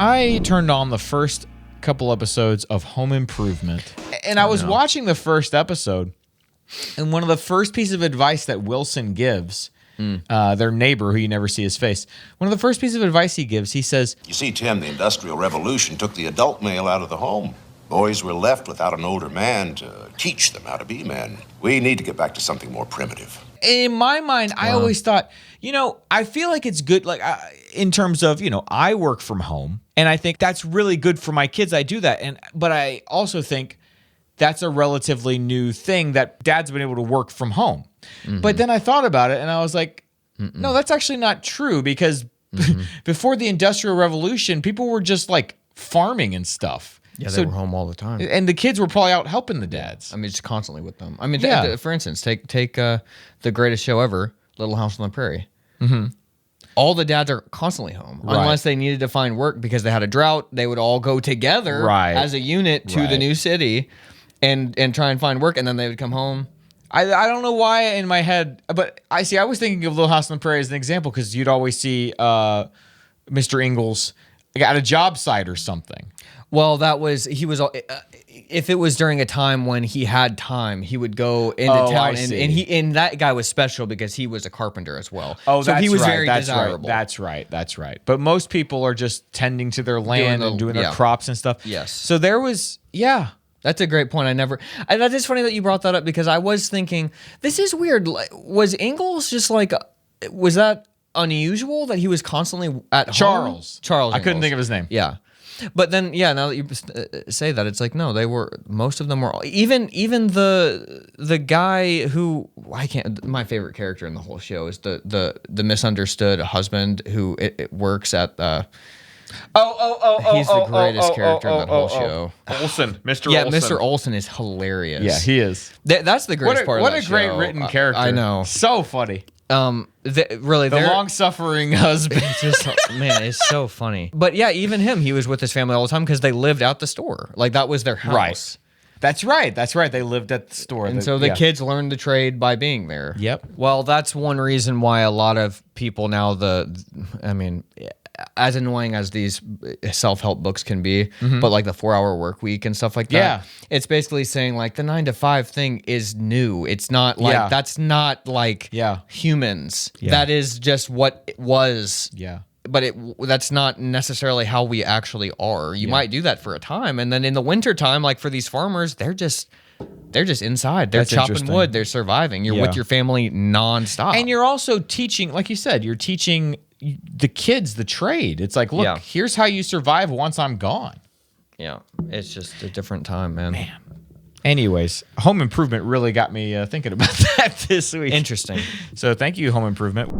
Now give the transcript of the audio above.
I turned on the first couple episodes of Home Improvement, and I was watching the first episode, and one of the first pieces of advice that Wilson gives, their neighbor who you never see his face, one of the first pieces of advice he gives, he says, "You see, Tim, the Industrial Revolution took the adult male out of the home. Boys were left without an older man to teach them how to be men. We need to get back to something more primitive." In my mind, I always thought, I feel like it's good, like in terms of, I work from home, and I think that's really good for my kids. I do that, but I also think that's a relatively new thing that dads have been able to work from home. Mm-hmm. But then I thought about it, and I was like, no, that's actually not true, because before the Industrial Revolution, people were just like farming and stuff. Yeah, they were home all the time, and the kids were probably out helping the dads. I mean, just constantly with them. I mean, for instance, take the greatest show ever, Little House on the Prairie. Mm-hmm. All the dads are constantly home, unless they needed to find work because they had a drought. They would all go together as a unit to the new city, and try and find work, and then they would come home. I don't know why in my head, but I was thinking of Little House on the Prairie as an example, because you'd always see Mr. Ingalls at a job site or something. Well, if it was during a time when he had time, he would go into town, and that guy was special because he was a carpenter as well. Oh, so that's he was right. very That's desirable. Right. That's right. But most people are just tending to their land and doing their crops and stuff. Yes. So there was, That's a great point. That is funny that you brought that up, because I was thinking, this is weird. Was Ingalls just like, was that unusual that he was constantly at home? Charles. Ingalls. I couldn't think of his name. Yeah. But then, now that you say that, it's like, no, most of them were, even the guy who, my favorite character in the whole show is the misunderstood husband who it works at, he's the greatest character in that whole show. Olsen, Mr. Olsen. Yeah, Mr. Olsen is hilarious. Yeah, he is. That's the greatest part of that show. What a great written character. I know. So funny. The long-suffering husband. Man, it's so funny. But yeah, even him, he was with his family all the time because they lived out the store. Like, that was their house. Right. That's right. They lived at the store. And so the kids learned the trade by being there. Yep. Well, that's one reason why a lot of people now, as annoying as these self-help books can be, but like the 4-hour work week and stuff like that, it's basically saying like the 9-to-5 thing is new. It's not like, that's not like humans. Yeah. That is just what it was. Yeah. But that's not necessarily how we actually are. You might do that for a time, and then in the winter time, like for these farmers, they're just inside. They're chopping wood. They're surviving. You're with your family nonstop. And you're also teaching, like you said, you're teaching the kids the trade. It's like, look, here's how you survive once I'm gone. Yeah, it's just a different time, man. Anyways, Home Improvement really got me thinking about that this week. Interesting. So thank you, Home Improvement.